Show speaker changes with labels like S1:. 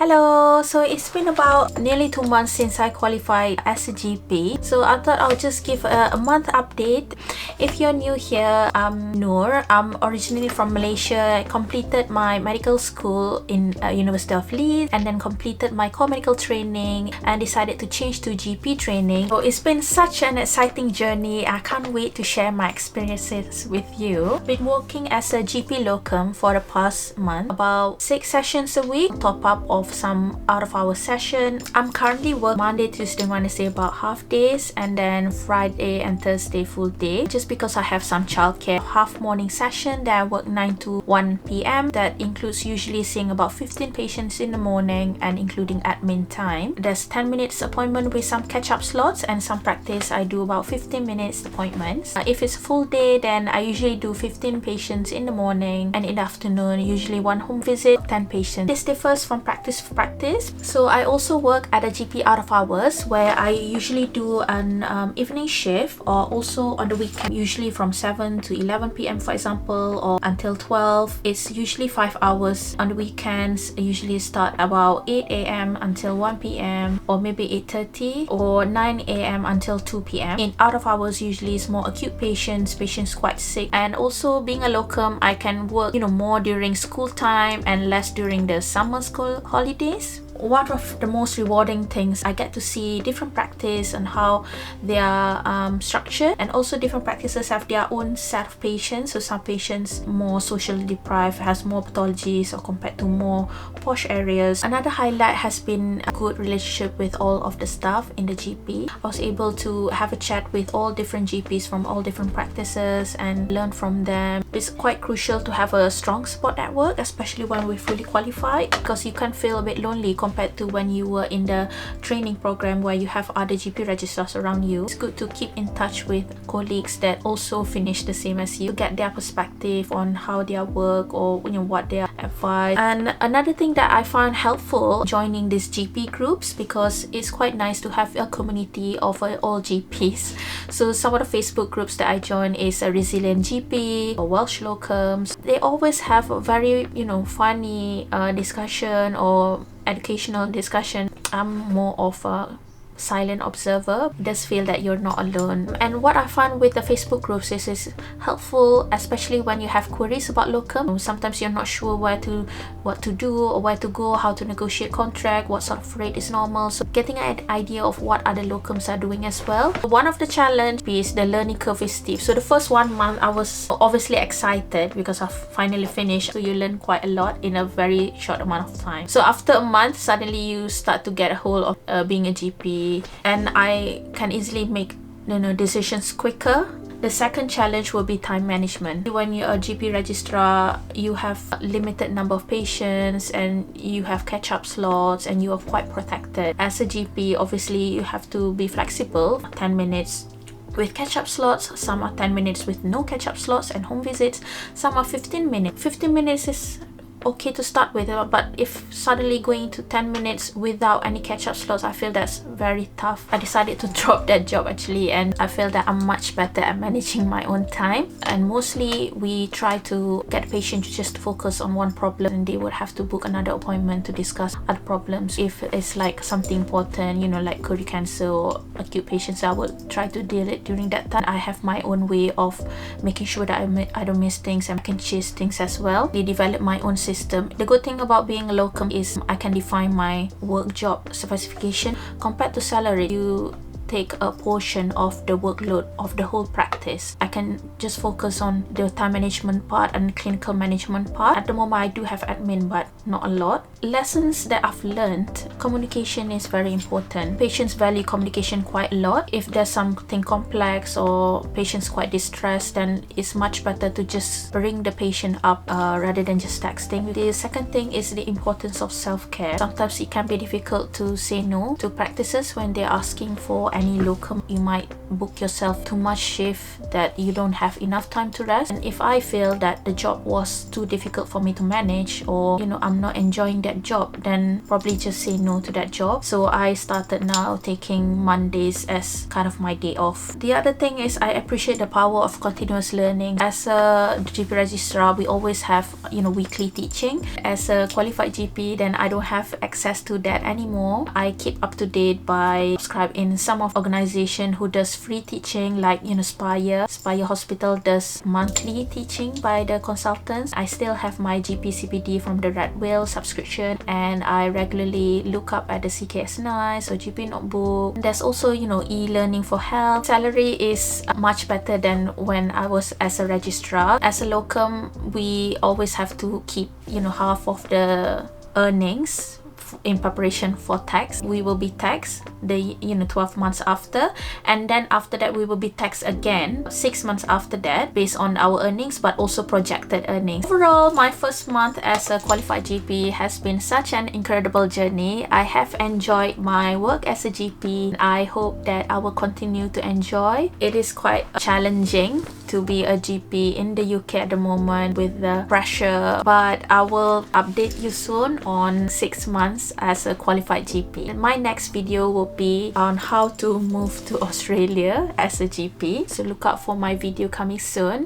S1: Hello, so it's been about nearly 2 months since I qualified as a GP. So I thought I'll just give a month update. If you're new here, I'm Noor. I'm originally from Malaysia. I completed my medical school in University of Leeds and then completed my core medical training and decided to change to GP training. So it's been such an exciting journey. I can't wait to share my experiences with you. Been working as a GP locum for the past month, about 6 sessions a week, top up of some out of our session. I'm currently working Monday, Tuesday, Wednesday about half days, and then Friday and Thursday full day, just because I have some childcare. Half morning session that I work 9 to 1 p.m. that includes usually seeing about 15 patients in the morning and including admin time. There's 10 minutes appointment with some catch-up slots, and some practice I do about 15 minutes appointments. If it's full day, then I usually do 15 patients in the morning, and in the afternoon usually 1 home visit, 10 patients. This differs from practice to practice. So I also work at a GP out of hours, where I usually do an evening shift, or also on the weekend, usually from 7 to 11 p.m. for example, or until 12. It's usually 5 hours. On the weekends, I usually start about 8 a.m. until 1 p.m. or maybe 8:30 or 9 a.m. until 2 p.m. In out of hours, usually it's more acute patients quite sick. And also being a locum, I can work more during school time and less during the summer school holidays. One of the most rewarding things, I get to see different practice and how they are structured, and also different practices have their own set of patients. So some patients more socially deprived, has more pathologies, or compared to more posh areas. Another highlight has been a good relationship with all of the staff in the GP. I was able to have a chat with all different GPs from all different practices and learn from them. It's quite crucial to have a strong support network, especially when we're fully qualified, because you can feel a bit lonely compared to when you were in the training program where you have other GP registrars around you. It's good to keep in touch with colleagues that also finish the same as you, get their perspective on how their work or what their advice. And another thing that I found helpful joining these GP groups, because it's quite nice to have a community of all GPs. So some of the Facebook groups that I join is a Resilient GP or Welsh Locums. They always have a very funny discussion or educational discussion. I'm more of a silent observer. It does feel that you're not alone. And what I found with the Facebook groups is helpful, especially when you have queries about locum. Sometimes you're not sure what to do or where to go, how to negotiate contract, what sort of rate is normal. So getting an idea of what other locums are doing as well. One of the challenge is the learning curve is steep. So the first 1 month I was obviously excited because I finally finished. So you learn quite a lot in a very short amount of time. So after a month, suddenly you start to get a hold of being a GP, and I can easily make decisions quicker. The second challenge will be time management. When you're a GP registrar, you have a limited number of patients and you have catch-up slots, and you are quite protected. As a GP, obviously you have to be flexible. 10 minutes with catch-up slots, some are 10 minutes with no catch-up slots and home visits, some are 15 minutes. 15 minutes is okay to start with, but if suddenly going to 10 minutes without any catch-up slots, I feel that's very tough. I decided to drop that job actually, and I feel that I'm much better at managing my own time. And mostly we try to get patients to just focus on one problem, and they would have to book another appointment to discuss other problems. If it's like something important, like colon cancer or acute patients, I would try to deal it during that time. I have my own way of making sure that I don't miss things, and I can chase things as well. They develop my own system. The good thing about being a locum is I can define my work job specification. Compared to salary, you take a portion of the workload of the whole practice. I can just focus on the time management part and clinical management part. At the moment I do have admin, but not a lot. Lessons that I've learned: communication is very important. Patients value communication quite a lot. If there's something complex or patients quite distressed, then it's much better to just bring the patient up rather than just texting. The second thing is the importance of self-care. Sometimes it can be difficult to say no to practices when they're asking for any locum. You might book yourself too much shift that you don't have enough time to rest. And if I feel that the job was too difficult for me to manage, or I'm not enjoying that job, then probably just say no to that job. So I started now taking Mondays as kind of my day off. The other thing is I appreciate the power of continuous learning. As a GP registrar, we always have weekly teaching. As a qualified GP, then I don't have access to that anymore. I keep up to date by subscribe in some of organization who does free teaching, like Spire Hospital does monthly teaching by the consultants. I still have my GP CPD from the Red Whale subscription, and I regularly look up at the CKS Nice or GP Notebook. There's also e-learning for health. Salary is much better than when I was as a registrar. As a locum, we always have to keep half of the earnings in preparation for tax. We will be taxed the 12 months after, and then after that we will be taxed again 6 months after that, based on our earnings but also projected earnings. Overall, my first month as a qualified GP has been such an incredible journey. I have enjoyed my work as a GP. I hope that I will continue to enjoy. It is quite challenging to be a GP in the UK at the moment with the pressure, but I will update you soon on 6 months as a qualified GP. My next video will be on how to move to Australia as a GP, so look out for my video coming soon.